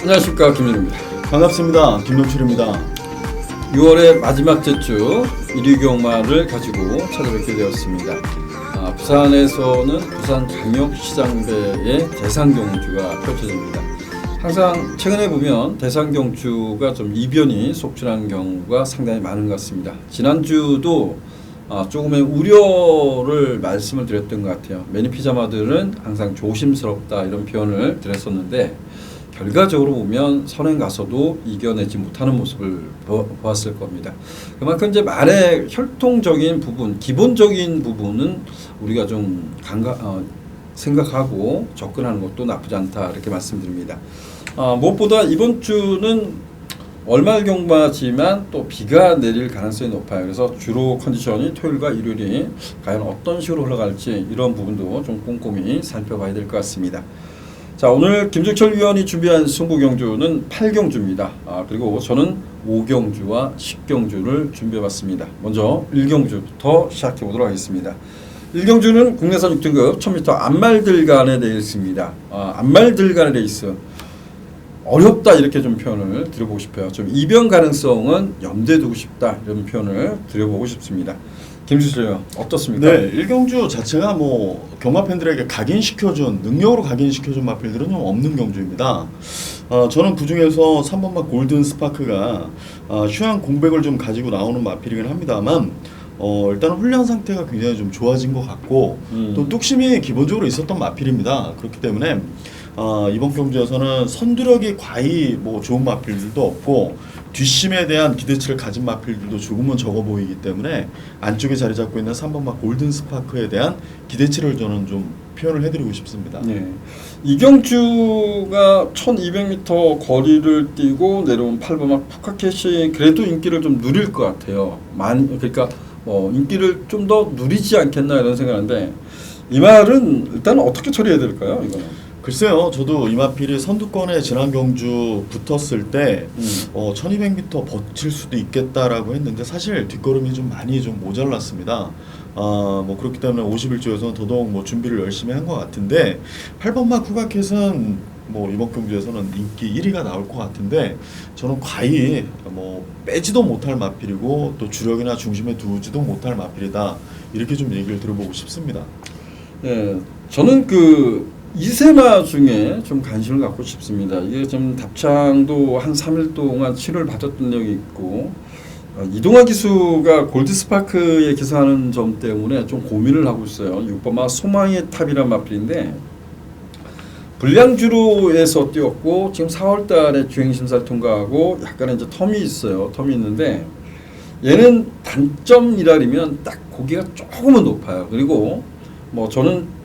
안녕하십니까, 김민우입니다. 반갑습니다. 김동철입니다. 6월의 마지막 주 일위경마를 가지고 찾아뵙게 되었습니다. 부산에서는 부산광역시장배의 대상경주가 펼쳐집니다. 항상 최근에 보면 대상경주가 좀 이변이 속출하는 경우가 상당히 많은 것 같습니다. 지난주도 조금의 우려를 말씀을 드렸던 것 같아요. 매니피자마들은 항상 조심스럽다 이런 표현을 드렸었는데 결과적으로 보면 선행 가서도 이겨내지 못하는 모습을 보았을 겁니다. 그만큼 이제 말의 혈통적인 부분, 기본적인 부분은 우리가 좀 생각하고 접근하는 것도 나쁘지 않다 이렇게 말씀드립니다. 무엇보다 이번 주는 월말 경마지만 또 비가 내릴 가능성이 높아요. 그래서 주로 컨디션이 토요일과 일요일이 과연 어떤 식으로 흘러갈지 이런 부분도 좀 꼼꼼히 살펴봐야 될 것 같습니다. 자, 오늘 김종철 위원이 준비한 승부경주는 8경주입니다. 그리고 저는 5경주와 10경주를 준비해봤습니다. 먼저 1경주부터 시작해보도록 하겠습니다. 1경주는 국내선 6등급 1000m 안말들간의 레이스입니다. 안말들간의 레이스 어렵다 이렇게 좀 표현을 드려보고 싶어요. 좀 이변 가능성은 염두에 두고 싶다 이런 표현을 드려보고 싶습니다. 김수철 어떻습니까? 네, 1경주 자체가 뭐 경마 팬들에게 각인시켜준 능력으로 각인시켜준 마필들은 좀 없는 경주입니다. 저는 그 중에서 3번마 골든 스파크가 휴양 공백을 좀 가지고 나오는 마필이긴 합니다만 일단은 훈련 상태가 굉장히 좀 좋아진 것 같고 또 뚝심이 기본적으로 있었던 마필입니다. 그렇기 때문에 이번 경주에서는 선두력이 과히 뭐 좋은 마필들도 없고 뒷심에 대한 기대치를 가진 마필들도 조금은 적어 보이기 때문에 안쪽에 자리 잡고 있는 3번마 골든 스파크에 대한 기대치를 저는 좀 표현을 해드리고 싶습니다. 네. 이경주가 1200m 거리를 뛰고 내려온 8번마 푸카켓이 그래도 인기를 좀 누릴 것 같아요. 그러니까 인기를 좀 더 누리지 않겠나 이런 생각하는데 이 말은 일단 어떻게 처리해야 될까요? 이거는? 글쎄요, 저도 이마필이 선두권에 지난 경주 붙었을 때 1200m 버틸 수도 있겠다라고 했는데 사실 뒷걸음이 좀 많이 좀 모자랐습니다. 뭐 그렇기 때문에 51조에서는 더더욱 뭐 준비를 열심히 한 것 같은데 8번마 쿠가켓은 뭐 이번 경주에서는 인기 1위가 나올 것 같은데 저는 과히 뭐 빼지도 못할 마필이고 또 주력이나 중심에 두지도 못할 마필이다 이렇게 좀 얘기를 들어보고 싶습니다. 네, 저는 그 이세마 중에 좀 관심을 갖고 싶습니다. 이게 좀 답창도 한 3일 동안 치료를 받았던 적이 있고 이동화 기수가 골드스파크에 기사하는 점 때문에 좀 고민을 하고 있어요. 6번마 소망의 탑이란 마필인데 불량주로에서 뛰었고 지금 4월 달에 주행심사를 통과하고 약간의 이제 텀이 있어요. 텀이 있는데 얘는 단점이라면 딱 고기가 조금은 높아요. 그리고 뭐 저는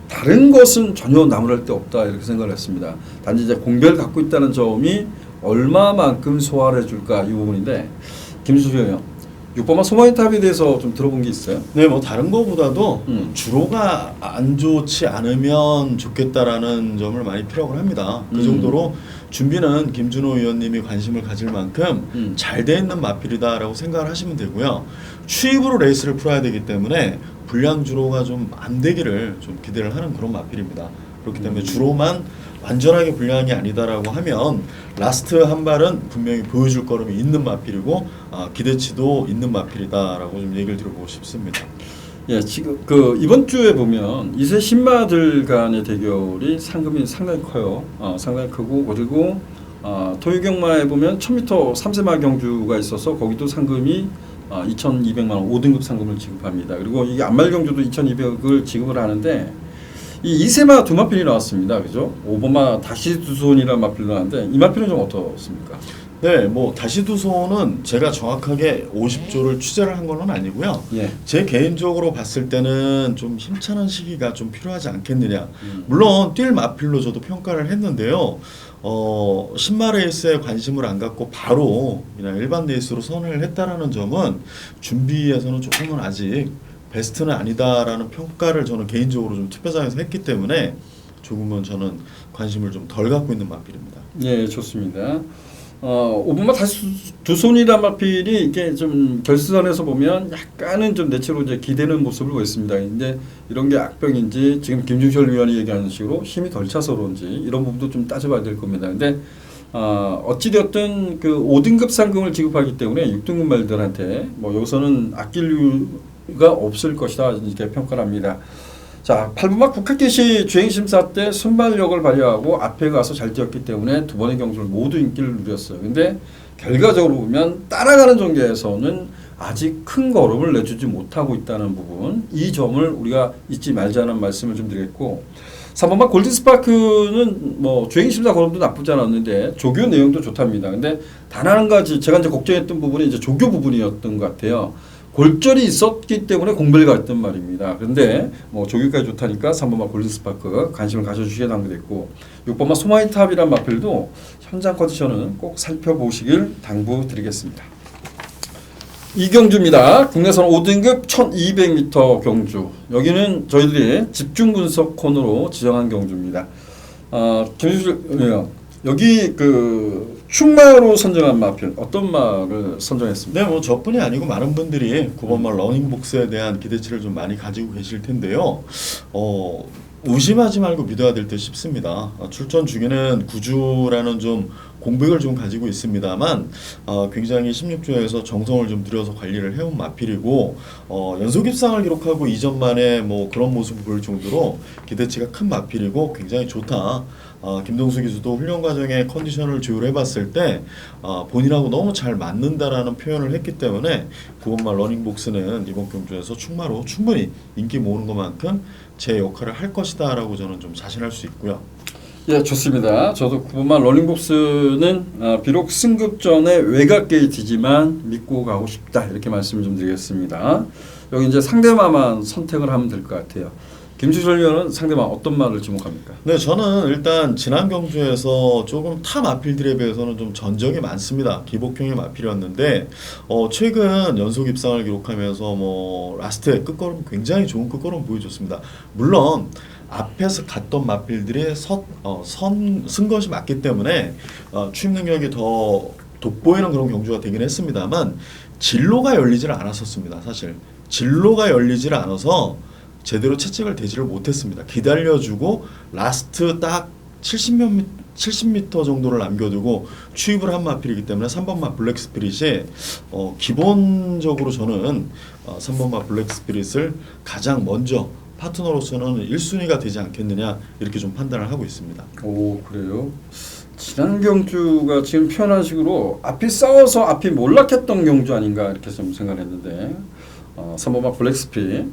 다른 것은 전혀 나무랄 데 없다 이렇게 생각을 했습니다. 단지 이제 공백을 갖고 있다는 점이 얼마만큼 소화를 해줄까 이 부분인데 김수정이요. 6번마 소망의 탑에 대해서 좀 들어본 게 있어요? 네, 뭐 다른 거보다도 주로가 안 좋지 않으면 좋겠다라는 점을 많이 피력을 합니다. 그 정도로 준비는 김준호 의원님이 관심을 가질 만큼 잘 돼 있는 마필이다라고 생각을 하시면 되고요. 추입으로 레이스를 풀어야 되기 때문에 불량 주로가 좀 안 되기를 좀 기대를 하는 그런 마필입니다. 그렇기 때문에 주로만 완전하게 불량이 아니다라고 하면 라스트 한 발은 분명히 보여줄 걸음이 있는 마필이고 기대치도 있는 마필이다라고 좀 얘기를 드려보고 싶습니다. 예, 지금 그 이번 주에 보면 이세 신마들 간의 대결이 상금이 상당히 커요. 상당히 크고 그리고 토요경마에 보면 1000m 3세마 경주가 있어서 거기도 상금이 2,200만 원 5등급 상금을 지급합니다. 그리고 이게 안말경주도 2,200을 지급을 하는데 이 이세마 두 마필이 나왔습니다. 그죠? 5번마 다시 두 손이라는 마필이 나왔는데 이 마필은 좀 어떻습니까? 네, 뭐 다시 두 손은 제가 정확하게 50조를 취재를 한 건 아니고요. 예. 제 개인적으로 봤을 때는 좀 힘차는 시기가 좀 필요하지 않겠느냐. 물론 뛸 마필로 저도 평가를 했는데요. 신마 레이스에 관심을 안 갖고 바로 그냥 일반 레이스로 선을 했다라는 점은 준비에서는 조금은 아직 베스트는 아니다라는 평가를 저는 개인적으로 좀 투표장에서 했기 때문에 조금은 저는 관심을 좀 덜 갖고 있는 마필입니다. 예, 좋습니다. 5번마 다시 두 손이란 마필이 이게 좀 결승선에서 보면 약간은 좀 내체로 이제 기대는 모습을 보였습니다. 이제 이런 게 악병인지 지금 김준철 위원이 얘기하는 식으로 힘이 덜 차서 그런지 이런 부분도 좀 따져봐야 될 겁니다. 근데 어찌되었든 그 5등급 상금을 지급하기 때문에 6등급 말들한테 뭐 여기서는 아낄 이유가 없을 것이다 이렇게 평가를 합니다. 자, 8번마 국학기시 주행심사 때 순발력을 발휘하고 앞에 가서 잘 뛰었기 때문에 두 번의 경주를 모두 인기를 누렸어요. 근데 결과적으로 보면 따라가는 전개에서는 아직 큰 걸음을 내주지 못하고 있다는 부분, 이 점을 우리가 잊지 말자는 말씀을 좀 드리겠고, 3번마 골든스파크는 뭐 주행심사 걸음도 나쁘지 않았는데 조교 내용도 좋답니다. 근데 단 한 가지 제가 이제 걱정했던 부분이 이제 조교 부분이었던 것 같아요. 골절이 있었기 때문에 공백을 갔던 말입니다. 그런데 뭐 조교까지 좋다니까 3번마 골든스파크 관심을 가져주시게 당부됐고, 6번마 소마이탑이란 마필도 현장 컨디션은 꼭 살펴보시길 당부드리겠습니다. 이 경주입니다. 국내선 5등급 1200m 경주. 여기는 저희들이 집중 분석 코너로 지정한 경주입니다. 여기 그 충마로 선정한 마필 어떤 마를 선정했습니까? 네, 뭐 저뿐이 아니고 많은 분들이 9번마 러닝복스에 대한 기대치를 좀 많이 가지고 계실 텐데요. 의심하지 말고 믿어야 될 듯 싶습니다. 출전 중에는 구주라는 좀 공백을 좀 가지고 있습니다만 굉장히 16조에서 정성을 좀 들여서 관리를 해온 마필이고, 연속 입상을 기록하고 2전 만에 뭐 그런 모습을 보일 정도로 기대치가 큰 마필이고 굉장히 좋다. 김동수 기수도 훈련 과정에 컨디션을 조율해봤을 때 본인하고 너무 잘 맞는다라는 표현을 했기 때문에 9번마 러닝복스는 이번 경주에서 충마로 충분히 인기 모으는 것만큼 제 역할을 할 것이다라고 저는 좀 자신할 수 있고요. 예, 좋습니다. 저도 9번마 러닝복스는 비록 승급 전에 외곽 게이트지만 믿고 가고 싶다 이렇게 말씀을 좀 드리겠습니다. 여기 이제 상대마만 선택을 하면 될 것 같아요. 김주철 위원은 상대방 어떤 말을 지목합니까? 네, 저는 일단 지난 경주에서 조금 타 마필들에 비해서는 좀 전적이 많습니다. 기복형의 마필이었는데 최근 연속 입상을 기록하면서 뭐 라스트 끝걸음 굉장히 좋은 끝걸음 보여줬습니다. 물론 앞에서 갔던 마필들이 쓴 것이 맞기 때문에 추임 능력이 더 돋보이는 그런 경주가 되긴 했습니다만 진로가 열리질 않았었습니다. 사실 진로가 열리질 않아서 제대로 채찍을 대지를 못했습니다. 기다려주고 라스트 딱 70m 정도를 남겨두고 추입을 한 마필이기 때문에 3번마 블랙스피릿이 기본적으로 저는 3번마 블랙스피릿을 가장 먼저 파트너로서는 1순위가 되지 않겠느냐 이렇게 좀 판단을 하고 있습니다. 오, 그래요? 지난 경주가 지금 표현한 식으로 앞이 싸워서 앞이 몰락했던 경주 아닌가 이렇게 좀 생각했는데 3번마 블랙스피릿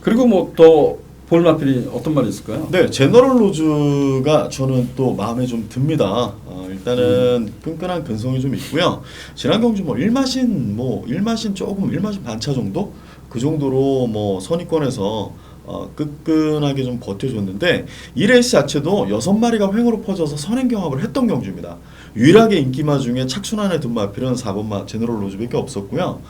그리고 뭐 더 볼마필이 어떤 말이 있을까요? 네, 제너럴 로즈가 저는 또 마음에 좀 듭니다. 일단은 끈끈한 근성이 좀 있고요. 지난 경주 뭐 1마신 조금 1마신 반차 정도 그 정도로 뭐 선입권에서 끈끈하게 좀 버텨줬는데 이 레이스 자체도 6마리가 횡으로 퍼져서 선행 경합을 했던 경주입니다. 유일하게 인기마 중에 착순환에 든 마필은 4번마 제너럴 로즈밖에 없었고요.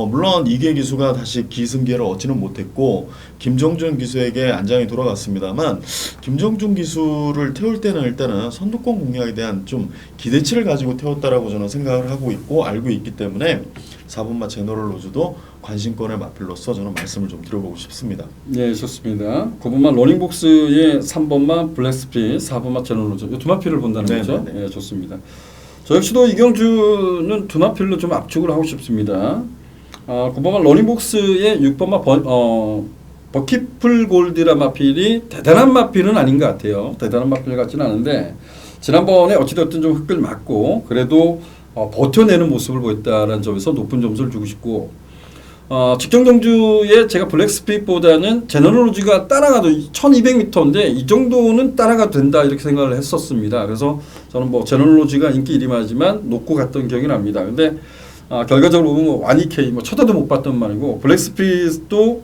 물론 이계 기수가 다시 기승기를 얻지는 못했고 김정준 기수에게 안장이 돌아갔습니다만 김정준 기수를 태울 때는 일단은 선두권 공략에 대한 좀 기대치를 가지고 태웠다라고 저는 생각을 하고 있고 알고 있기 때문에 4번마 제너럴 로즈도 관심권의 마필로서 저는 말씀을 좀 드려보고 싶습니다. 네, 좋습니다. 9번마 러닝복스의 3번마 블랙스피릿, 4번마 제너럴 로즈 이 두 마필을 본다는 네, 거죠? 네, 네. 네, 좋습니다. 저 역시도 이 경주는 두 마필로 좀 압축을 하고 싶습니다. 9번마 러닝복스의 6번마 버키풀 골드라 마필이 대단한 마필은 아닌 것 같아요. 대단한 마필 같지는 않은데 지난번에 어찌됐든 좀 흙을 맞고 그래도 버텨내는 모습을 보였다는 점에서 높은 점수를 주고 싶고 직전 경주에 제가 블랙스피릿보다는 제너럴 로즈가 따라가도 1200m인데 이 정도는 따라가도 된다 이렇게 생각을 했었습니다. 그래서 저는 뭐 제너럴 로즈가 인기 1위마지만 놓고 갔던 기억이 납니다. 근데 결과적으로 보면 와니케이 뭐 쳐다도 못 봤던 말이고 블랙스피릿도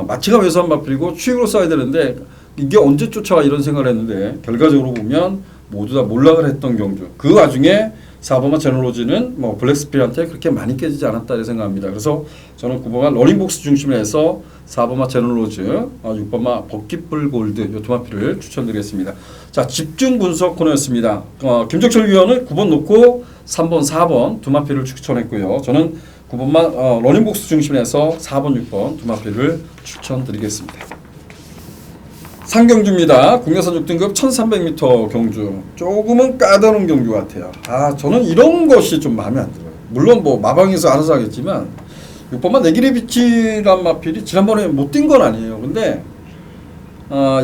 마치가 왜소한 마필이고 추익으로 써야 되는데 이게 언제 쫓아와 이런 생각을 했는데 결과적으로 보면 모두 다 몰락을 했던 경주. 그 와중에 4번마 제너럴 로즈는 뭐 블랙스피릿한테 그렇게 많이 깨지지 않았다 이렇게 생각합니다. 그래서 저는 9번마 러닝복스 중심으로 해서 4번마 제너럴 로즈, 6번마 버킷풀 골드 이 두 마필을 추천드리겠습니다. 자, 집중 분석 코너였습니다. 김정철 위원은 9번 놓고 3번, 4번 두 마필을 추천했고요. 저는 9번마 러닝복스 중심으로 해서 4번, 6번 두 마필을 추천드리겠습니다. 상경주입니다. 국내선 6등급 1300m 경주. 조금은 까다로운 경주 같아요. 저는 이런 것이 좀 마음에 안 들어요. 물론 뭐 마방에서 알아서 하겠지만 6번만 네기레비치란 마필이 지난번에 못 뛴 건 아니에요. 근데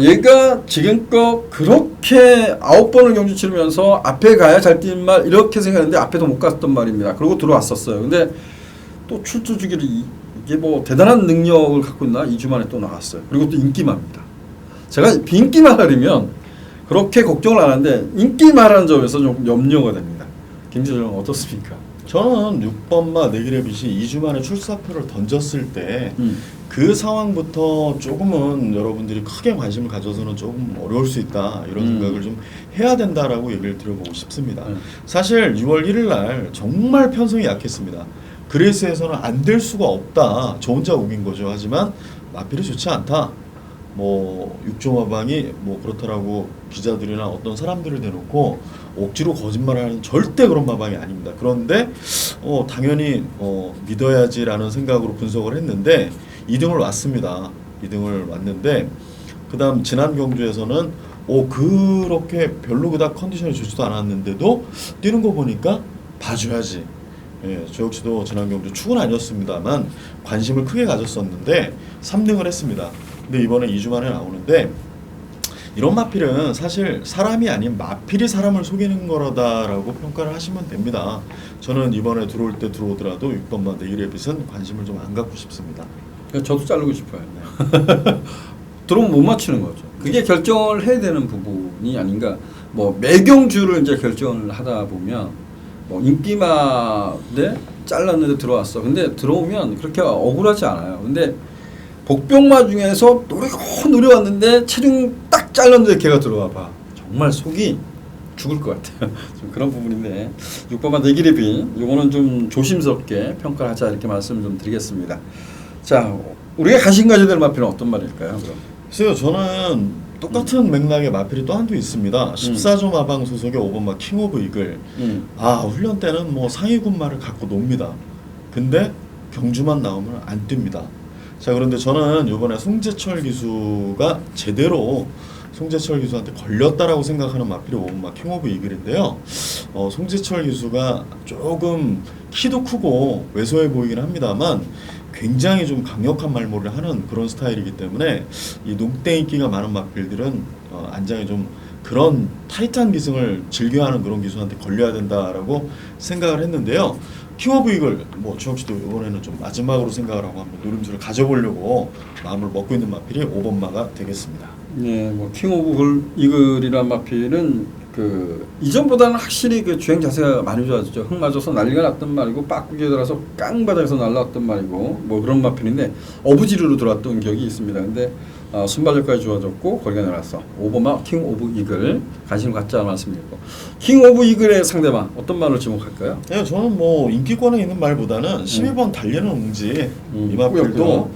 얘가 지금껏 그렇게 9번을 경주 치르면서 앞에 가야 잘 뛴 말 이렇게 생각했는데 앞에도 못 갔던 말입니다. 그리고 들어왔었어요. 근데 또 출두 주기를 이게 뭐 대단한 능력을 갖고 있나 2주 만에 또 나왔어요. 그리고 또 인기마입니다. 제가 비인기만 하려면 그렇게 걱정을 안 하는데 인기마라는 점에서 좀 염려가 됩니다. 김지정 어떻습니까? 저는 6번마 네기레빗이 2주 만에 출사표를 던졌을 때 그 상황부터 조금은 여러분들이 크게 관심을 가져서는 조금 어려울 수 있다 이런 생각을 좀 해야 된다라고 얘기를 드려보고 싶습니다. 사실 6월 1일 날 정말 편성이 약했습니다. 그레이스에서는 안 될 수가 없다. 저 혼자 우긴 거죠. 하지만 마필이 좋지 않다. 뭐 육종화방이 뭐 그렇다라고 기자들이나 어떤 사람들을 대놓고 억지로 거짓말하는 절대 그런 마방이 아닙니다. 그런데 당연히 믿어야지라는 생각으로 분석을 했는데 2등을 왔습니다. 2등을 왔는데 그다음 지난 경주에서는 그렇게 별로 그닥 컨디션이 좋지도 않았는데도 뛰는 거 보니까 봐줘야지. 예, 저 역시도 지난 경주 축은 아니었습니다만 관심을 크게 가졌었는데 3등을 했습니다. 근데 이번에 2주 만에 나오는데 이런 마필은 사실 사람이 아닌 마필이 사람을 속이는 거라다라고 평가를 하시면 됩니다. 저는 이번에 들어올 때 들어오더라도 6번마 네기레빗은 관심을 좀 안 갖고 싶습니다. 저도 자르고 싶어요. 들어오면 못 맞추는 거죠. 그게 결정을 해야 되는 부분이 아닌가. 뭐 매경주를 이제 결정을 하다 보면 뭐 인기마인데 잘랐는데 들어왔어. 근데 들어오면 그렇게 억울하지 않아요. 근데 복병마 중에서 노려왔는데 체중 딱 잘랐는데 걔가 들어와 봐. 정말 속이 죽을 것 같아요. 좀 그런 부분인데 6번마 네기레빗 요거는 좀 조심스럽게 평가를 하자 이렇게 말씀을 좀 드리겠습니다. 자, 우리가 관심 가져야 될 마필은 어떤 말일까요? 그럼? 글쎄요, 저는 똑같은 맥락의 마필이 또 한두 있습니다. 14조 마방 소속의 5번마 킹 오브 이글. 훈련 때는 뭐 상위군 말을 갖고 놉니다. 근데 경주만 나오면 안 뜁니다. 자, 그런데 저는 이번에 송재철 기수가 제대로 송재철 기수한테 걸렸다라고 생각하는 마필이 5번마 킹 오브 이글인데요. 송재철 기수가 조금 키도 크고 왜소해 보이긴 합니다만 굉장히 좀 강력한 말모를 하는 그런 스타일이기 때문에 이 농땡이끼가 많은 마필들은 안장에 좀 그런 타이트한 기승을 즐겨하는 그런 기수한테 걸려야 된다라고 생각을 했는데요. 킹 오브 이글 저 역시도 이번에는 좀 마지막으로 생각을 하고 한번 노림수를 가져보려고 마음을 먹고 있는 마필이 5번마가 되겠습니다. 네, 뭐 킹 오브 이글이란 마필은 이전보다는 확실히 그 주행 자세가 많이 좋아졌죠. 흙 맞아서 난리가 났던 말이고 빠꾸기에 들어서 깡바닥에서 날라왔던 말이고 뭐 그런 마필인데 어부지리로 들어왔던 기억이 있습니다. 근데 순발력까지 좋아졌고 거리가 내려왔어. 5번마 킹 오브 이글 관심을 갖자 말씀드리고 킹 오브 이글의 상대방 어떤 말을 지목할까요? 네, 저는 뭐 인기권에 있는 말보다는 12번 달리는 웅지 이 마필도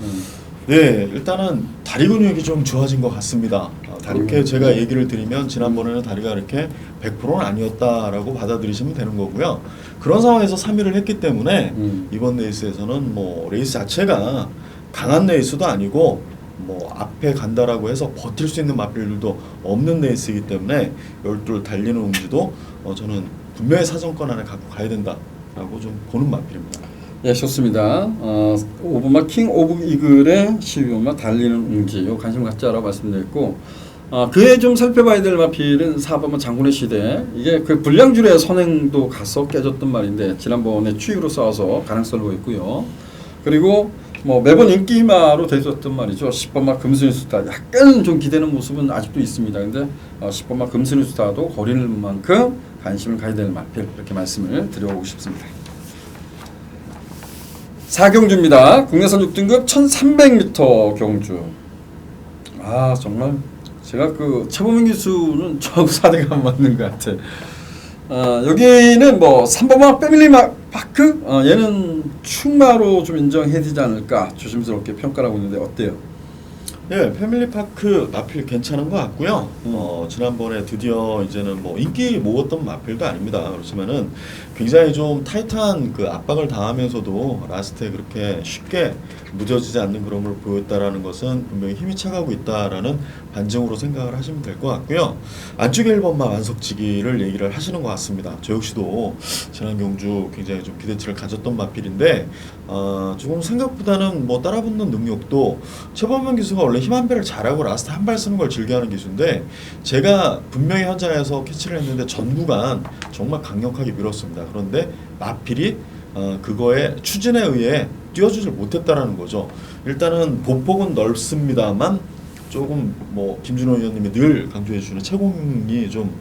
네, 일단은 다리 근육이 좀 좋아진 것 같습니다. 그렇게 제가 얘기를 드리면 지난번에는 다리가 이렇게 100%는 아니었다라고 받아들이시면 되는 거고요. 그런 상황에서 3위를 했기 때문에 이번 레이스에서는 뭐 레이스 자체가 강한 레이스도 아니고 뭐 앞에 간다라고 해서 버틸 수 있는 마필들도 없는 레이스이기 때문에 12 달리는 웅지도 저는 분명히 사정권 안에 갖고 가야 된다라고 좀 보는 마필입니다. 예, 좋습니다. 5번마 킹 오브 이글의 12번마 달리는 웅지 요 관심 갖자라고 말씀드렸고 그에 좀 살펴봐야 될 마필은 4번마 장군의 시대. 이게 그 불량줄의 선행도 가서 깨졌던 말인데 지난번에 추위로 싸워서 가능성을 보였고요. 그리고 뭐 매번 인기마로 되었던 말이죠. 10번마 금순이 수타. 약간 좀 기대는 모습은 아직도 있습니다. 근데 10번마 금순이 수타도 거리는 만큼 관심을 가야 될 마필 이렇게 말씀을 드려보고 싶습니다. 4경주입니다. 국내선 6등급 1300m 경주. 정말 제가 최범민 기수는 저하고 4대가 안 맞는 것 같아. 여기는 뭐 3번마 패밀리 파크? 얘는 충마로 좀 인정해야 되지 않을까 조심스럽게 평가를 하고 있는데 어때요? 네, 패밀리파크 마필 괜찮은 것 같고요. 지난번에 드디어 이제는 뭐 인기 모았던 마필도 아닙니다. 그렇지만은 굉장히 좀 타이트한 그 압박을 당하면서도 라스트에 그렇게 쉽게 무뎌지지 않는 그런 걸 보였다라는 것은 분명히 힘이 차가고 있다라는 반증으로 생각을 하시면 될 것 같고요. 안쪽에 1번마 완석지기를 얘기를 하시는 것 같습니다. 저 역시도 지난 경주 굉장히 좀 기대치를 가졌던 마필인데 조금 생각보다는 뭐 따라붙는 능력도 최범현 기수가 원래 힘 한 배를 잘하고 라스트 한 발 쓰는 걸 즐겨하는 기수인데 제가 분명히 현장에서 캐치를 했는데 전구간 정말 강력하게 밀었습니다. 그런데 마필이 그거에 추진에 의해 뛰어주질 못했다라는 거죠. 일단은 보폭은 넓습니다만 조금 뭐 김준호 의원님이 늘 강조해 주시는 채공이 좀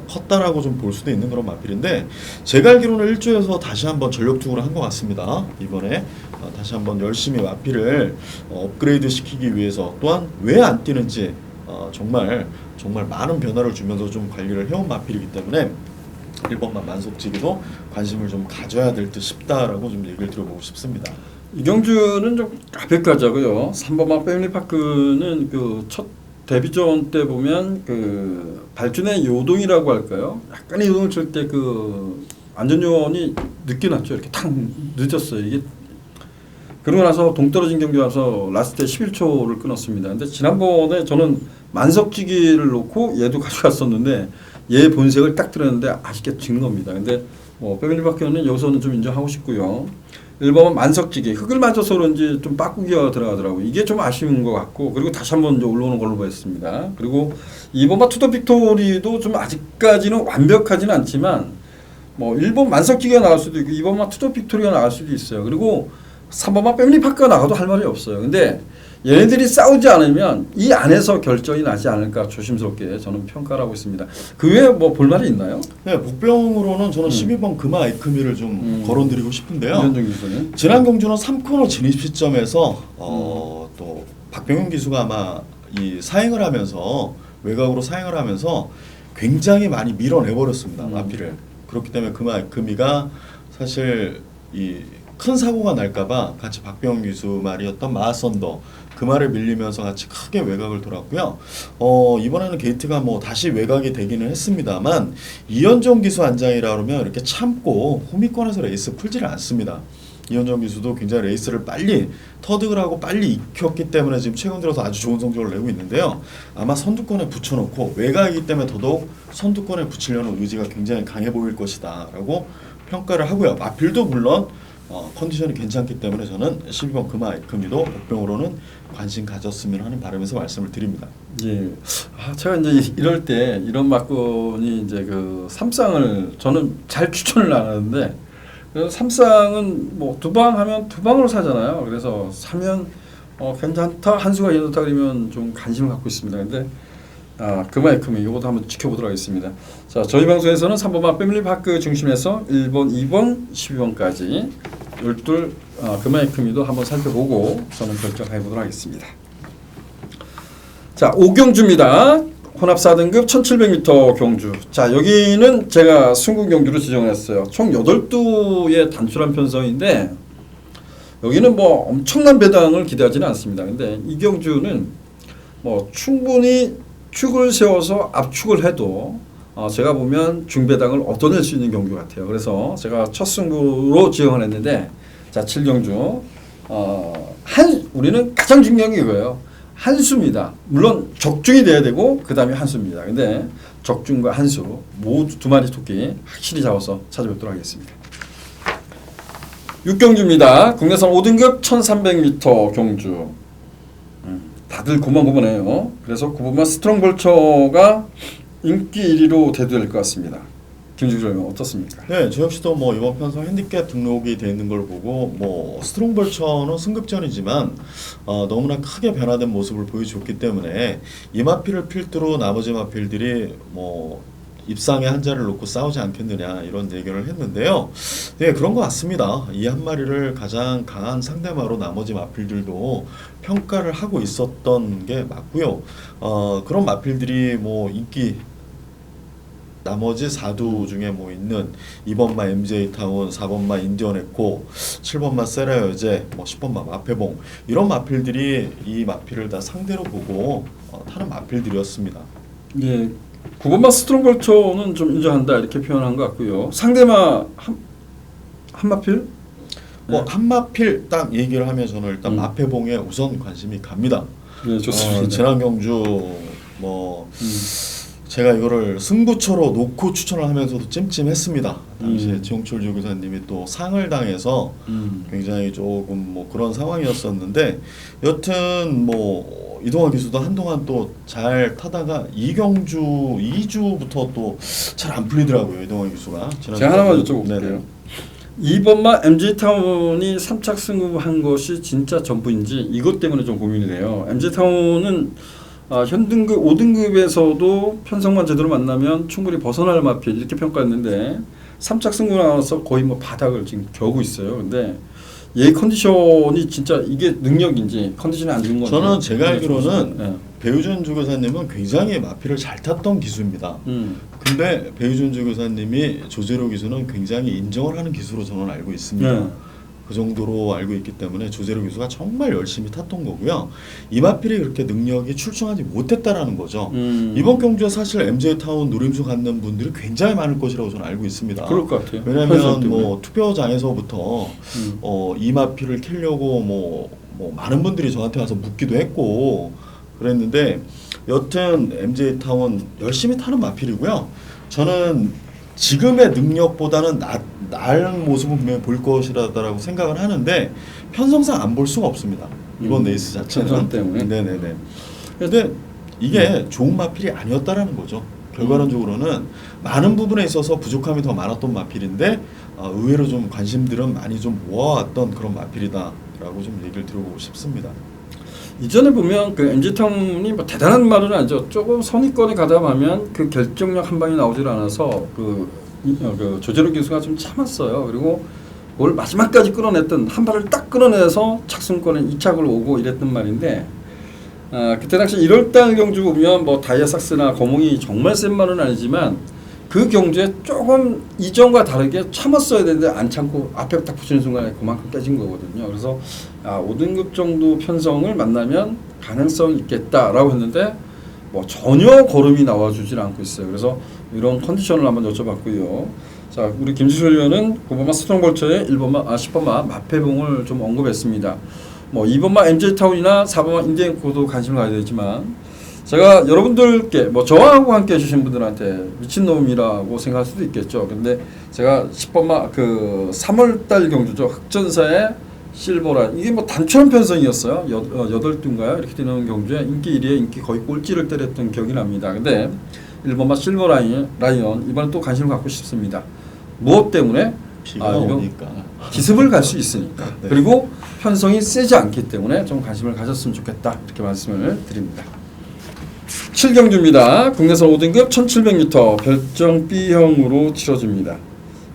컸다라고 좀 볼 수도 있는 그런 마필인데 제가 알기로는 1조에서 다시 한번 전력 투구를 한 것 같습니다. 이번에 다시 한번 열심히 마필을 업그레이드 시키기 위해서 또한 왜 안 뛰는지 정말 많은 변화를 주면서 좀 관리를 해온 마필이기 때문에 1번만 만속지기도 관심을 좀 가져야 될 듯 싶다라고 좀 얘기를 드려보고 싶습니다. 이경주는 좀 가볍게 하자고요. 3번마 패밀리파크는 그 첫 데뷔전 때 보면 그 발준의 요동이라고 할까요? 약간의 요동을 칠 때 그 안전요원이 늦게 났죠. 이렇게 탁 늦었어요. 이게 그러고 나서 동떨어진 경기 와서 라스트에 11초를 끊었습니다. 근데 지난번에 저는 만석지기를 놓고 얘도 가져갔었는데 얘 본색을 딱 들었는데 아쉽게 진 겁니다. 근데 뭐 패밀리파크는 여기서는 좀 인정하고 싶고요. 1번은 만석지기 흙을 맞아서 그런지 좀 빠꾸기가 들어가더라고요. 이게 좀 아쉬운 것 같고 그리고 다시 한번 이제 올라오는 걸로 보였습니다. 그리고 2번마 투더 빅토리도 좀 아직까지는 완벽하지는 않지만 뭐 1번 만석지기가 나갈 수도 있고 2번마 투더 빅토리가 나갈 수도 있어요. 그리고 3번마 패밀리파크가 나가도 할 말이 없어요. 근데 얘네들이 싸우지 않으면 이 안에서 결정이 나지 않을까 조심스럽게 저는 평가를 하고 있습니다. 그 외에 뭐 볼 말이 있나요? 네, 복병으로는 저는 12번 금화 아이크미를 좀 거론드리고 싶은데요. 이현정 기수는 지난 경주는 3코너 진입 시점에서 또 박병현 기수가 아마 이 사행을 하면서 외곽으로 사행을 하면서 굉장히 많이 밀어내버렸습니다. 마피를. 그렇기 때문에 금화 아이크미가 사실 이 큰 사고가 날까봐 같이 박병현 기수 말이었던 마선더 그 말을 밀리면서 같이 크게 외곽을 돌았고요. 이번에는 게이트가 뭐 다시 외곽이 되기는 했습니다만 이현정 기수 안장이라 그러면 이렇게 참고 후미권에서 레이스 풀지를 않습니다. 이현정 기수도 굉장히 레이스를 빨리 터득을 하고 빨리 익혔기 때문에 지금 최근 들어서 아주 좋은 성적을 내고 있는데요. 아마 선두권에 붙여놓고 외곽이기 때문에 더더욱 선두권에 붙이려는 의지가 굉장히 강해 보일 것이다 라고 평가를 하고요. 마필도 물론 컨디션이 괜찮기 때문에 저는 12번 금화 아이크미도 복병으로는 관심 가졌으면 하는 바람에서 말씀을 드립니다. 예. 제가 이제 이럴 때 이런 막군이 이제 그 삼쌍을 저는 잘 추천을 안 하는데 그래서 삼쌍은 뭐 두 방 하면 두 방으로 사잖아요. 그래서 사면 괜찮다 한 수가 이렇다 그러면 좀 관심을 갖고 있습니다. 근데 금화이크미 이것도 한번 지켜보도록 하겠습니다. 자, 저희 방송에서는 3번마 패밀리파크 중심에서 1번, 2번, 12번까지 12 금화이크미도 한번 살펴보고 저는 결정해 보도록 하겠습니다. 자, 5경주입니다. 혼합 4등급 1700m 경주. 자, 여기는 제가 순금 경주로 지정했어요. 총 8두의 단출한 편성인데 여기는 뭐 엄청난 배당을 기대하지는 않습니다. 근데 이 경주는 뭐 충분히 축을 세워서 압축을 해도 제가 보면 중배당을 얻어낼 수 있는 경주 같아요. 그래서 제가 첫 승부로 지정을 했는데 자 7경주 우리는 가장 중요한 게 이거예요. 한수입니다. 물론 적중이 돼야 되고 그 다음에 한수입니다. 근데 적중과 한수 모두 두 마리 토끼 확실히 잡아서 찾아뵙도록 하겠습니다. 6경주입니다. 국내선 5등급 1300m 경주. 다들 고만고만해요. 그래서 9번마 스트롱벌처가 인기 1위로 대두될 것 같습니다. 김주철님 어떻습니까? 네, 저 역시도 뭐 이번 편성 핸디캡 등록이 되어 있는 걸 보고 뭐 스트롱벌처는 승급전이지만 너무나 크게 변화된 모습을 보여줬기 때문에 이 마필을 필두로 나머지 마필들이 뭐 입상에 한자를 놓고 싸우지 않겠느냐 이런 대결을 했는데요. 네, 그런 것 같습니다. 이 한 마리를 가장 강한 상대마로 나머지 마필들도 평가를 하고 있었던 게 맞고요. 그런 마필들이 뭐 인기 나머지 4두 중에 뭐 있는 2번마 MJ타운, 4번마 인디언 에코, 7번마 세라 여제, 뭐 10번마 마페봉 이런 마필들이 이 마필을 다 상대로 보고 타는 마필들이었습니다. 예, 9번마 스트롱볼처는 좀 인정한다 이렇게 표현한 것 같고요. 상대마 한마필? 뭐 한마필 딱 얘기를 하면 저는 일단 음. 마패봉에 우선 관심이 갑니다. 네, 좋습니다. 지난 경주 뭐 제가 이거를 승부처로 놓고 추천을 하면서도 찜찜했습니다. 당시에 지용철 주교사님이 또 상을 당해서 굉장히 조금 뭐 그런 상황이었었는데 여튼 뭐 이동환 기수도 한동안 또 잘 타다가 이경주 2주부터 또 잘 안 풀리더라고요. 이동환 기수가. 제가 하나만 여쭤볼게요. 2번마 MG타운이 3착 승부한 것이 진짜 전부인지 이것 때문에 좀 고민이 돼요. MG타운은 현등급 5등급에서도 편성만 제대로 만나면 충분히 벗어날 마필 이렇게 평가했는데 3착 승부 나와서 거의 뭐 바닥을 지금 겨우고 있어요. 근데 얘 컨디션이 진짜 이게 능력인지 컨디션이 안 좋은 건지 저는 제가 알기로는 네. 배우준 주교사님은 굉장히 마필을 잘 탔던 기수입니다. 근데 배우준 주교사님이 조제로 기수는 굉장히 인정을 하는 기수로 저는 알고 있습니다. 네. 그 정도로 알고 있기 때문에 조제로 기수가 정말 열심히 탔던 거고요. 이 마필이 그렇게 능력이 출중하지 못했다라는 거죠. 이번 경주에 사실 MJ타운 노림수 갖는 분들이 굉장히 많을 것이라고 저는 알고 있습니다. 그럴 것 같아요. 왜냐하면 뭐 투표장에서부터 이 마필을 캐려고 뭐 많은 분들이 저한테 와서 묻기도 했고 그랬는데 여튼 MJ타운 열심히 타는 마필이고요. 저는 지금의 능력보다는 나은 모습은 분명히 볼 것이라고 생각을 하는데 편성상 안 볼 수가 없습니다. 이번 레이스 자체는. 편성 때문에. 네네네. 근데 이게 좋은 마필이 아니었다라는 거죠. 결과론적으로는 많은 부분에 있어서 부족함이 더 많았던 마필인데 의외로 좀 관심들은 많이 좀 모아왔던 그런 마필이다라고 좀 얘기를 들어보고 싶습니다. 이전에 보면 그 MG타운이 뭐 대단한 말은 아니죠. 조금 선입견에 가담하면 그 결정력 한 방이 나오질 않아서 그 조재로 기수가 좀 참았어요. 그리고 그걸 마지막까지 끌어냈던 한 발을 딱 끌어내서 착승권에 2착을 오고 이랬던 말인데 그때 당시 1월달 경주 보면 뭐 다이아삭스나 거몽이 정말 센 말은 아니지만 그 경주에 조금 이전과 다르게 참았어야 되는데 안 참고 앞에 딱 붙이는 순간에 그만큼 깨진 거거든요. 그래서 5등급 정도 편성을 만나면 가능성이 있겠다라고 했는데 뭐 전혀 걸음이 나와주질 않고 있어요. 그래서 이런 컨디션을 한번 여쭤봤고요. 자, 우리 김수철 의원은 9번마 스트롱볼처의 10번마 마패봉을 좀 언급했습니다. 뭐 2번마 MJ타운이나 4번마 인디앤코도 관심을 가져야 되지만 제가 여러분들께 뭐 저하고 함께 해주신 분들한테 미친놈이라고 생각할 수도 있겠죠. 근데 제가 10번마 그 3월달 경주죠. 흑전사의 실버란 이게 뭐 단추한 편성이었어요. 8두인가요? 이렇게 되는 경주에 인기 1위에 인기 거의 꼴찌를 때렸던 기억이 납니다. 근데 1번마 실버라이언 이번에 또 관심을 갖고 싶습니다. 무엇 때문에? 비가 오니까 기습을 갈 수 있으니까. 네. 그리고 편성이 세지 않기 때문에 좀 관심을 가졌으면 좋겠다. 이렇게 말씀을 드립니다. 7경주입니다. 국내선 5등급 1700m 별정 B형으로 치러집니다.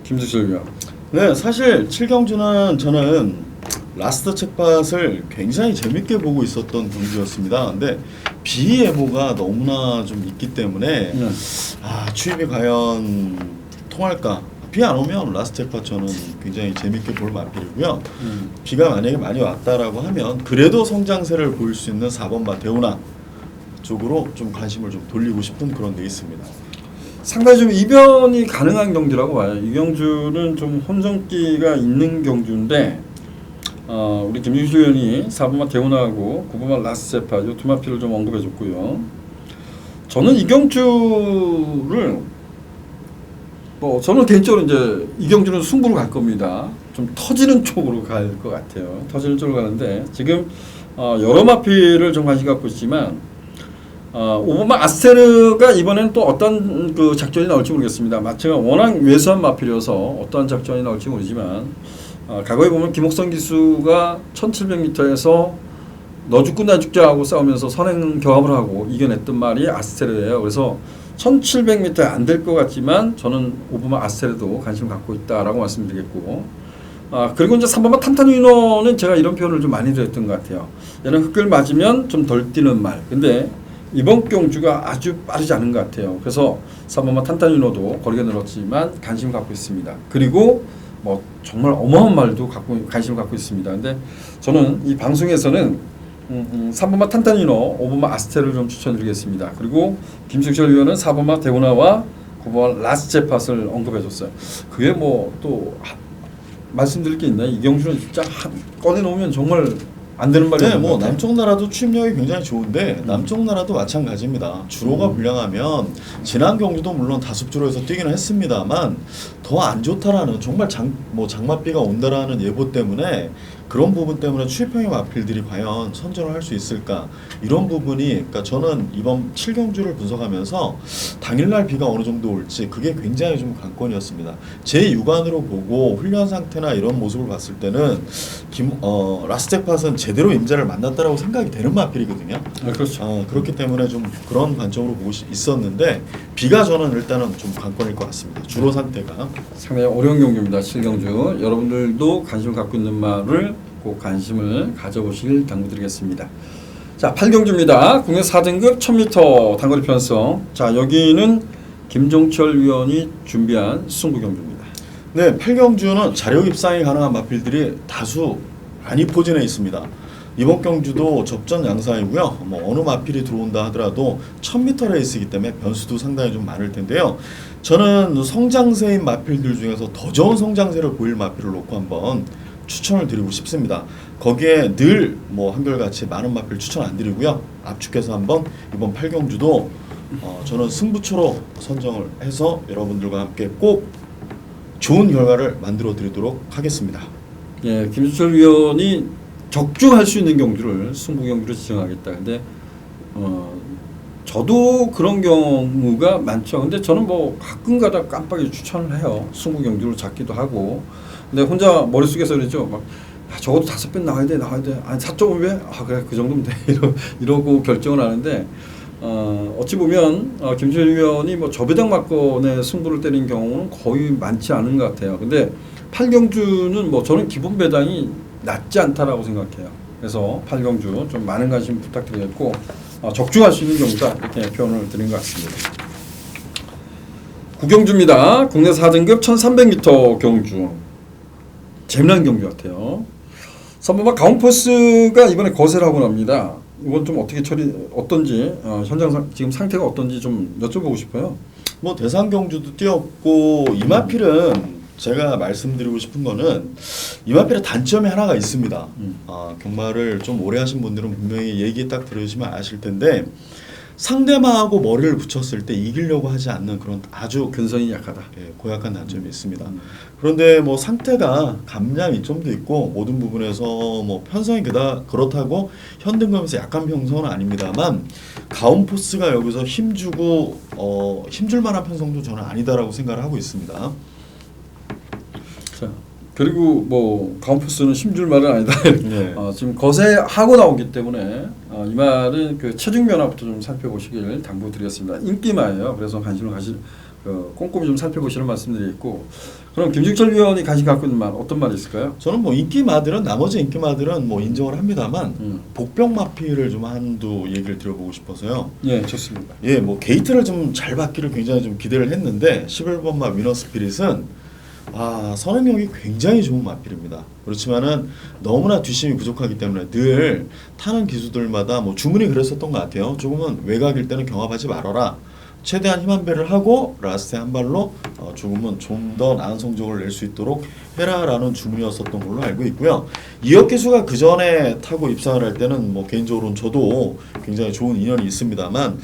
김수철 위원. 네, 사실 7경주는 저는 라스트 책밭을 굉장히 재밌게 보고 있었던 경주였습니다. 근데 비 예보가 너무나 좀 있기 때문에 추임이 과연 통할까? 비 안 오면 라스트 책밭 저는 굉장히 재밌게 볼 마필이고요. 비가 만약에 많이 왔다라고 하면 그래도 성장세를 보일 수 있는 4번마 대운하 쪽으로 좀 관심을 좀 돌리고 싶은 그런 데 있습니다. 상당히 좀 이변이 가능한 경주라고 봐요. 이 경주는 좀 혼성기가 있는 경주인데 우리 김유수 의원이 4번마 대운하고 9번마 라스세파 이 두 마필을 좀 언급해줬고요. 저는 이 경주를 저는 개인적으로 이제 이 경주는 승부로 갈 겁니다. 좀 터지는 쪽으로 갈 것 같아요. 터지는 쪽으로 가는데 지금 여러 마필을 좀 관심 갖고 있지만 5번마 아스테르가 이번에는 또 어떤 그 작전이 나올지 모르겠습니다. 마체가 워낙 왜소한 마필이어서 어떠한 작전이 나올지 모르지만 과거에 보면 김옥선 기수가 1700m에서 너 죽고 나 죽자 하고 싸우면서 선행 경합을 하고 이겨냈던 말이 아스테르예요. 그래서 1700m에 안 될 것 같지만 저는 5번마 아스테르도 관심을 갖고 있다라고 말씀드리겠고 그리고 이제 3번마 탄탄위너는 제가 이런 표현을 좀 많이 드렸던 것 같아요. 얘는 흙을 맞으면 좀 덜 뛰는 말. 근데 이번 경주가 아주 빠르지 않은 것 같아요. 그래서 3번마 탄탄위너도 거리가 늘었지만 관심을 갖고 있습니다. 그리고 뭐 정말 어마어마한 말도 관심을 갖고 있습니다. 근데 저는 이 방송에서는 3번마 탄타니노, 5번마 아스테를 좀 추천드리겠습니다. 그리고 김승철 위원은 4번마 데우나와 9번 라스제팟을 언급해줬어요. 그게 뭐 또 말씀드릴 게 있나요? 이경주는 진짜 꺼내놓으면 정말 안 되는 말이 네, 없는 뭐 것 같아요. 남쪽 나라도 취임력이 굉장히 좋은데 남쪽 나라도 마찬가지입니다. 주로가 불량하면 지난 경주도 물론 다습주로에서 뛰기는 했습니다만 더 안 좋다라는 정말 장맛비가 온다라는 예보 때문에 그런 부분 때문에 추입형의 마필들이 과연 선전을 할 수 있을까 이런 부분이 그러니까 저는 이번 7경주를 분석하면서 당일날 비가 어느 정도 올지 그게 굉장히 좀 관건이었습니다. 제 육안으로 보고 훈련 상태나 이런 모습을 봤을 때는 라스테팟은 제대로 임자를 만났다라고 생각이 되는 마필이거든요. 그렇죠. 그렇기 때문에 좀 그런 관점으로 보고 있었는데 비가 저는 일단은 좀 관건일 것 같습니다. 주로 상태가 상당히 어려운 경주입니다. 7경주. 여러분들도 관심을 갖고 있는 말을 꼭 관심을 가져보시길 당부드리겠습니다. 자, 8경주입니다. 국내 4등급 1000m 단거리 편성. 자, 여기는 김종철 위원이 준비한 승부 경주입니다. 네, 8경주는 자력 입상이 가능한 마필들이 다수 많이 포진해 있습니다. 이번 경주도 접전 양상이고요. 뭐 어느 마필이 들어온다 하더라도 1000m 레이스이기 때문에 변수도 상당히 좀 많을 텐데요. 저는 성장세인 마필들 중에서 더 좋은 성장세를 보일 마필을 놓고 한번 추천을 드리고 싶습니다. 거기에 늘 뭐 한결같이 많은 마필 추천 안 드리고요. 압축해서 한번 이번 8경주도 저는 승부처로 선정을 해서 여러분들과 함께 꼭 좋은 결과를 만들어 드리도록 하겠습니다. 예, 김종철 위원이 적중할 수 있는 경주를 승부 경주로 지정하겠다. 근데 저도 그런 경우가 많죠. 근데 저는 뭐 가끔가다 깜빡이 추천을 해요. 승부 경주로 잡기도 하고. 근데 혼자 머릿속에서 그러죠. 막 적어도 5배 나와야 돼. 아니 4.5배? 아 그래 그 정도면 돼. 이러고 결정을 하는데 어찌 보면 김종철 위원이 뭐 저배당 막건의 승부를 때린 경우는 거의 많지 않은 것 같아요. 근데 8경주는 뭐 저는 기본 배당이 낮지 않다라고 생각해요. 그래서 8경주 좀 많은 관심 부탁드리겠고 적중할 수 있는 경우다 이렇게 표현을 드린 것 같습니다. 9경주입니다. 국내 4등급 1300m 경주. 재미난 경주 같아요. 3번마 가운포스가 이번에 거세를 하고 납니다. 이건 좀 어떻게 어떤지 현장 지금 상태가 어떤지 좀 여쭤보고 싶어요. 뭐 대상 경주도 뛰었고 이마필은 제가 말씀드리고 싶은 거는 이마필의 단점이 하나가 있습니다. 경마를 좀 오래 하신 분들은 분명히 얘기 딱 들으시면 아실 텐데 상대방하고 머리를 붙였을 때 이기려고 하지 않는 그런 아주 근성이 약하다. 예, 고약한 단점이 있습니다. 그런데 뭐 상태가 감량 이점도 있고 모든 부분에서 뭐 편성이 그렇다고 현등급에서 약간 편성은 아닙니다만 가온포스가 여기서 힘주고 힘줄 만한 편성도 저는 아니다라고 생각을 하고 있습니다. 자, 그리고 뭐 가온포스는 힘줄 말은 아니다. 네. 지금 거세하고 나오기 때문에 이 말은 그 체중 변화부터 좀 살펴보시길 당부드리겠습니다. 인기마예요. 그래서 관심을 꼼꼼히 좀 살펴보시는 말씀드리겠고, 그럼 김종철 위원이 관심 갖고 있는 말 어떤 말이 있을까요? 저는 뭐 나머지 인기마들은 뭐 인정을 합니다만 복병 마피를 좀 한두 얘기를 드려보고 싶어서요. 예, 좋습니다. 예, 뭐 게이트를 좀 잘 받기를 굉장히 좀 기대를 했는데 11번마 위너 스피릿은 선행력이 굉장히 좋은 마필입니다. 그렇지만은 너무나 뒷심이 부족하기 때문에 늘 타는 기수들마다 뭐 주문이 그랬었던 것 같아요. 조금은 외곽일 때는 경합하지 말아라. 최대한 힘 한 배를 하고 라스트에 한 발로 조금은 좀 더 나은 성적을 낼 수 있도록 해라라는 주문이었었던 걸로 알고 있고요. 이혁 기수가 그 전에 타고 입상을 할 때는 뭐 개인적으로는 저도 굉장히 좋은 인연이 있습니다만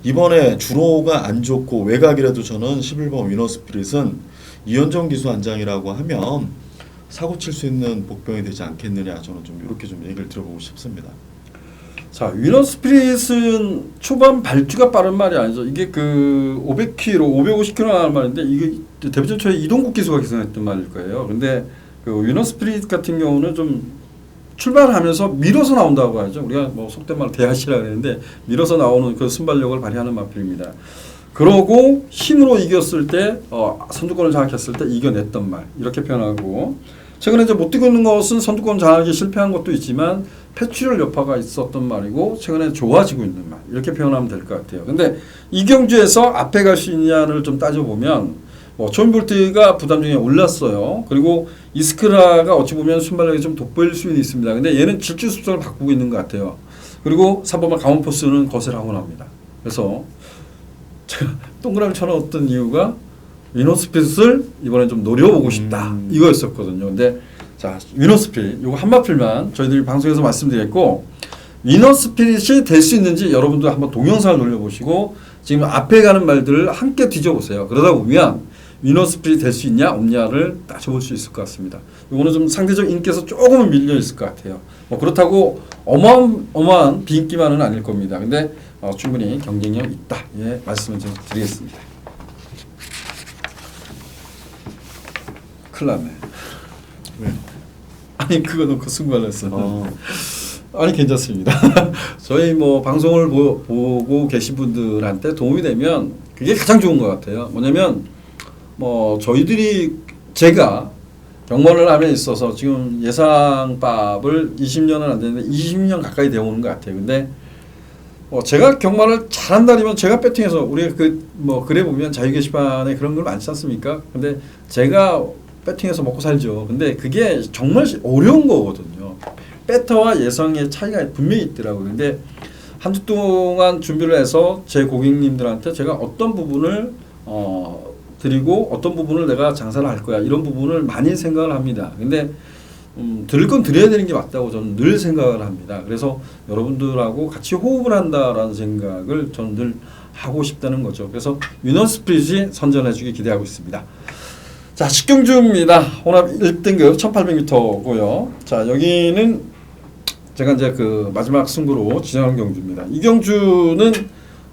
이번에 주로가 안 좋고 외곽이라도 저는 11번 위너 스피릿은 이현정 기수 안장이라고 하면 사고 칠 수 있는 복병이 되지 않겠느냐 저는 좀 이렇게 좀 얘기를 들어보고 싶습니다. 자, 위너 스피릿은 초반 발주가 빠른 말이 아니죠. 이게 그 500km, 550km 나가는 말인데 이게 대표적 초에 이동국 기수가 기승했던 말일 거예요. 근데 그 위너 스피릿 같은 경우는 좀 출발하면서 밀어서 나온다고 하죠. 우리가 뭐 속된 말로 대하시라 그랬는데 밀어서 나오는 그 순발력을 발휘하는 마필입니다. 그러고 힘으로 이겼을 때 선두권을 장악했을 때 이겨냈던 말 이렇게 표현하고, 최근에 이제 못 뛰고 있는 것은 선두권 장악이 실패한 것도 있지만 패출혈 여파가 있었던 말이고 최근에 좋아지고 있는 말 이렇게 표현하면 될 것 같아요. 근데 이 경주에서 앞에 갈 수 있냐를 좀 따져보면 조인볼트가 부담 중에 올랐어요. 그리고 이스크라가 어찌 보면 순발력이 좀 돋보일 수는 있습니다. 근데 얘는 질주 습성을 바꾸고 있는 것 같아요. 그리고 3번만 강원포스는 거세라고 나옵니다. 그래서 제가 동그라미 쳐놓았던 이유가 위너스핏을 이번에 좀 노려보고 싶다 이거였었거든요. 근데 자 위너스핏 요거 한마필만 저희들이 방송에서 말씀드렸고 위너스핏이 될 수 있는지 여러분도 한번 동영상을 돌려보시고 지금 앞에 가는 말들을 함께 뒤져보세요. 그러다 보면 위너스핏이 될 수 있냐 없냐를 따져볼 수 있을 것 같습니다. 요거는 좀 상대적 인기에서 조금은 밀려 있을 것 같아요. 뭐 그렇다고 어마어마한 비인기만은 아닐 겁니다. 근데 충분히 경쟁력 있다. 예, 말씀을 좀 드리겠습니다. 큰일 났네. 왜? 아니 그거 놓고 승부하렸어. 아니 괜찮습니다. 저희 뭐 방송을 보고 계신 분들한테 도움이 되면 그게 가장 좋은 것 같아요. 뭐냐면 뭐 저희들이 제가 경마를 함에 있어서 지금 예상밥을 20년은 안 되는데 20년 가까이 되어 오는 것 같아요. 근데 제가 경마를 잘한다면 제가 배팅해서 우리가 뭐 그래 보면 자유 게시판에 그런 걸 많지 않습니까? 근데 제가 배팅해서 먹고 살죠. 근데 그게 정말 어려운 거거든요. 배터와 예상의 차이가 분명히 있더라고요. 근데 한 주 동안 준비를 해서 제 고객님들한테 제가 어떤 부분을 드리고 어떤 부분을 내가 장사를 할 거야 이런 부분을 많이 생각을 합니다. 근데 드릴 건 드려야 되는 게 맞다고 저는 늘 생각을 합니다. 그래서 여러분들하고 같이 호흡을 한다라는 생각을 저는 늘 하고 싶다는 거죠. 그래서 위너스프릿이 선전해주기 기대하고 있습니다. 자, 10경주입니다. 혼합 1등급 1800m고요. 자, 여기는 제가 이제 그 마지막 승부로 지정한 경주입니다. 이 경주는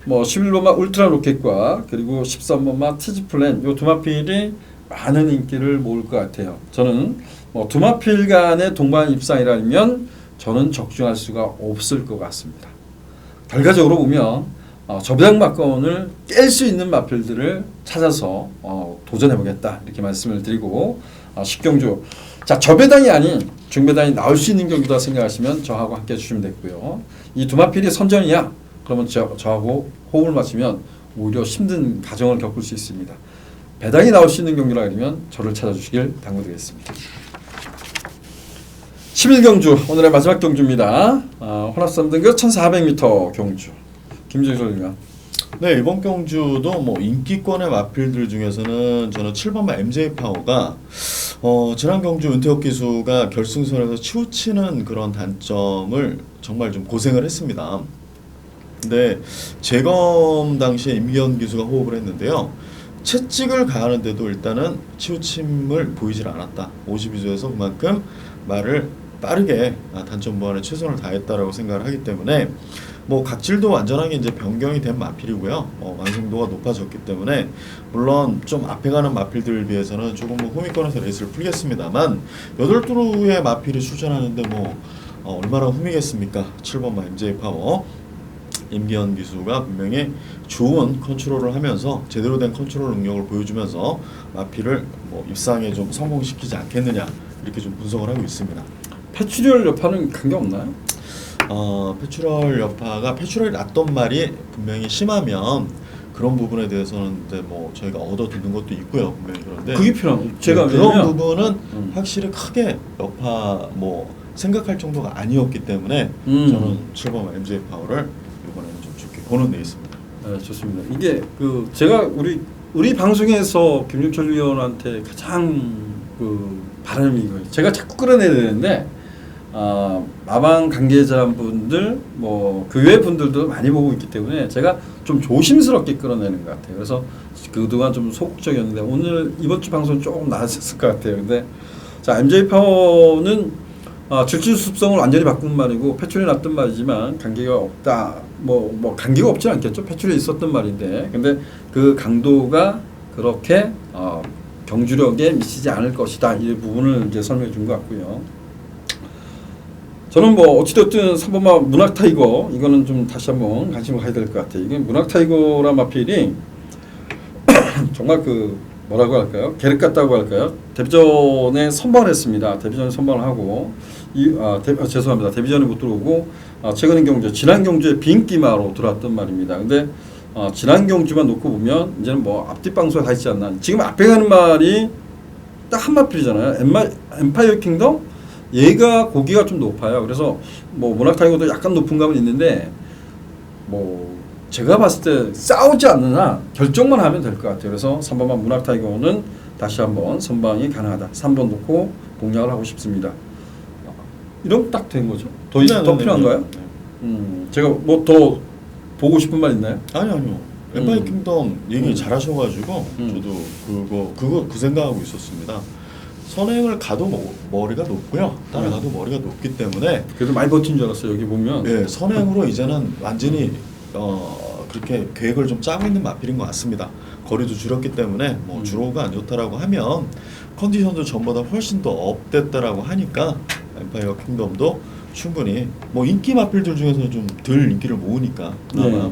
뭐 11번마 울트라 로켓과 그리고 13번마 티즈플랜 요 두 마필이 많은 인기를 모을 것 같아요. 저는 뭐 두 마필 간의 동반 입상이라면 저는 적중할 수가 없을 것 같습니다. 결과적으로 보면 저배당마권을 깰 수 있는 마필들을 찾아서 도전해보겠다 이렇게 말씀을 드리고 10경주 자 저배당이 아닌 중배당이 나올 수 있는 경주다 생각하시면 저하고 함께 해주시면 되고요. 이 두 마필이 선전이야 그러면 저하고 호흡을 맞추면 오히려 힘든 가정을 겪을 수 있습니다. 배당이 나올 수 있는 경주라 그러면 저를 찾아주시길 당부드리겠습니다. 11경주 오늘의 마지막 경주입니다. 혼합 3등급 1400m 경주 김정희 선생님. 네, 이번 경주도 뭐 인기권의 마필들 중에서는 저는 7번마 MJ 파워가 지난 경주 은퇴혁 기수가 결승선에서 치우치는 그런 단점을 정말 좀 고생을 했습니다. 근데 재검 당시에 임기현 기수가 호흡을 했는데요. 채찍을 가하는데도 일단은 치우침을 보이질 않았다. 52조에서 그만큼 말을 빠르게 단점 보완에 최선을 다했다라고 생각을 하기 때문에 뭐 각질도 완전하게 이제 변경이 된 마필이고요. 완성도가 높아졌기 때문에 물론 좀 앞에 가는 마필들에 비해서는 조금 뭐 후미권에서 레이스를 풀겠습니다만 8두루의 마필이 출전하는데 뭐 얼마나 후미겠습니까? 7번마 MJ 파워 임기현 기수가 분명히 좋은 컨트롤을 하면서 제대로 된 컨트롤 능력을 보여주면서 마필을 뭐 입상에 좀 성공시키지 않겠느냐 이렇게 좀 분석을 하고 있습니다. 패출혈 여파는 관계 없나요? 패출혈 여파가 패출혈이 났던 말이 분명히 심하면 그런 부분에 대해서는 이제 뭐 저희가 얻어 듣는 것도 있고요. 분명히 그런데 그게 필요한 제가 그런 부분은 확실히 크게 여파 뭐 생각할 정도가 아니었기 때문에 저는 7번 MJ 파워를 이번에는 좀 좋게 보는 데 있습니다. 네, 좋습니다. 이게 그 제가 우리 방송에서 김종철 위원한테 가장 그 바람이 이거예요. 제가 자꾸 끌어내야 되는데 마방 관계자분들 뭐 그 외 분들도 많이 보고 있기 때문에 제가 좀 조심스럽게 끌어내는 것 같아요. 그래서 그동안 좀 소극적이었는데 오늘 이번 주 방송 조금 나아졌을 것 같아요. 근데 자 MJ 파워는 질주 습성을 완전히 바꾼 말이고 패출이 났던 말이지만 관계가 없다. 뭐 관계가 없진 않겠죠. 패출이 있었던 말인데 근데 그 강도가 그렇게 경주력에 미치지 않을 것이다. 이 부분을 이제 설명해 준 것 같고요. 저는 뭐 어찌됐든 3번마 문학 타이거 이거는 좀 다시 한번 관심을 가야 될 것 같아요. 이게 문학 타이거란 마필이 정말 그 뭐라고 할까요? 계륵 같다고 할까요? 데뷔전에 선발을 했습니다. 데뷔전에 선발을 하고 죄송합니다. 데뷔전에 못 들어오고 최근의 경주 지난 경주에 비인기마로 들어왔던 말입니다. 근데 지난 경주만 놓고 보면 이제는 뭐 앞뒤 방송에 가 있지 않나. 지금 앞에 가는 말이 딱 한 마필이잖아요. 엠파이어 킹덤 얘가 고기가 좀 높아요. 그래서 뭐 문학 타이거도 약간 높은 감은 있는데 뭐 제가 봤을 때 싸우지 않는 한 결정만 하면 될 것 같아요. 그래서 3번만 문학 타이거는 다시 한번 선방이 가능하다. 3번 놓고 공략을 하고 싶습니다. 이러면 딱 된 거죠. 더 필요한가요? 제가 뭐 더 보고 싶은 말 있나요? 아니요. 엠파이어 킹덤 얘기 잘하셔가지고 저도 그 생각하고 있었습니다. 선행을 가도 머리가 높고요. 따라가도 머리가 높기 때문에 그래도 많이 버틴 줄 알았어요. 여기 보면. 예, 선행으로 이제는 완전히 그렇게 계획을 좀 짜고 있는 마필인 것 같습니다. 거리도 줄였기 때문에 뭐 주로가 안 좋다라고 하면 컨디션도 전보다 훨씬 더 업됐다라고 하니까 엠파이어 킹덤도 충분히 뭐 인기 마필들 중에서 좀 덜 인기를 모으니까 아마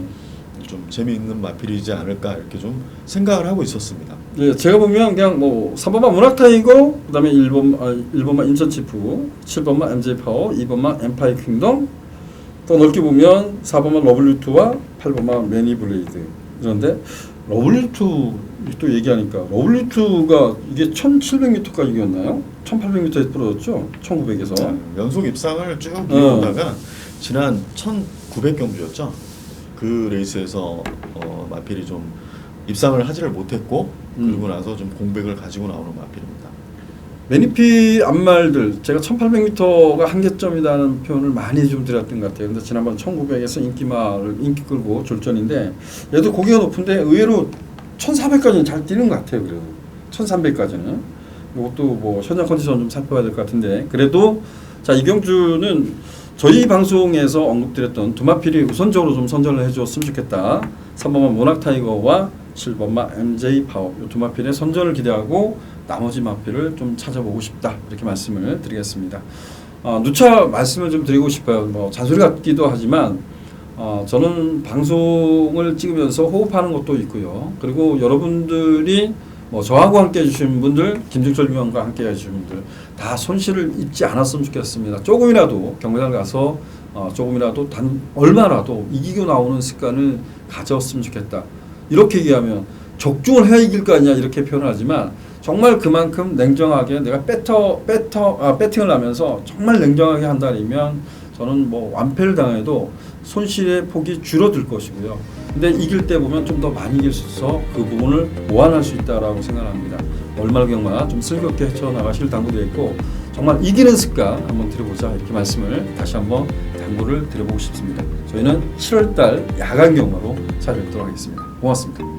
좀 재미있는 마필이지 않을까 이렇게 좀 생각을 하고 있었습니다. 예, 제가 보면 그냥 뭐 3번만 문학타이거, 그다음에 1번만 인천치프, 7번만 MJ 파워, 2번만 엠파이어 킹덤, 또 넓게 보면 4번만 러블리투와 8번만 매니 블레이드. 그런데 러블리투 또 얘기하니까 러블리투가 이게 1700m까지 이겼나요? 1800m에서 부러졌죠? 1900에서. 연속 입상을 쭉 이어오다가 지난 1900경주였죠. 그 레이스에서 마필이 좀 입상을 하지를 못했고 그리고 나서 좀 공백을 가지고 나오는 마필입니다. 매니피 앞말들 제가 1800m가 한계점이라는 표현을 많이 좀 드렸던 것 같아요. 근데 지난번 1900에서 인기 끌고 졸전인데 얘도 고기가 높은데 의외로 1400까지는 잘 뛰는 것 같아요. 그래도 1300까지는 이것도 뭐 현장 컨디션 좀 살펴봐야 될 것 같은데 그래도 자 이경주는 저희 방송에서 언급드렸던 두 마필이 우선적으로 좀 선전을 해줬으면 좋겠다. 3번만 모낙타이거와 7번만 MJ 파워 이 두 마필의 선전을 기대하고 나머지 마필을 좀 찾아보고 싶다 이렇게 말씀을 드리겠습니다. 누차 말씀을 좀 드리고 싶어요. 뭐 잔소리 같기도 하지만 저는 방송을 찍으면서 호흡하는 것도 있고요. 그리고 여러분들이 뭐 저하고 함께 해주신 분들, 김중철 위원과 함께 해주신 분들 다 손실을 입지 않았으면 좋겠습니다. 조금이라도 경매장 가서 조금이라도 얼마라도 이기고 나오는 습관을 가졌으면 좋겠다. 이렇게 얘기하면 적중을 해야 이길 거 아니냐 이렇게 표현을 하지만 정말 그만큼 냉정하게 내가 배팅을 하면서 정말 냉정하게 한다면 저는 뭐 완패를 당해도 손실의 폭이 줄어들 것이고요. 근데 이길 때 보면 좀 더 많이 이길 수 있어서 그 부분을 보완할 수 있다라고 생각합니다. 얼마경마 좀 슬겁게 헤쳐나가실 당부도 있고 정말 이기는 습관 한번 들어보자 이렇게 말씀을 다시 한번 당부를 드려보고 싶습니다. 저희는 7월달 야간 경마로 찾아뵙도록 하겠습니다. 고맙습니다.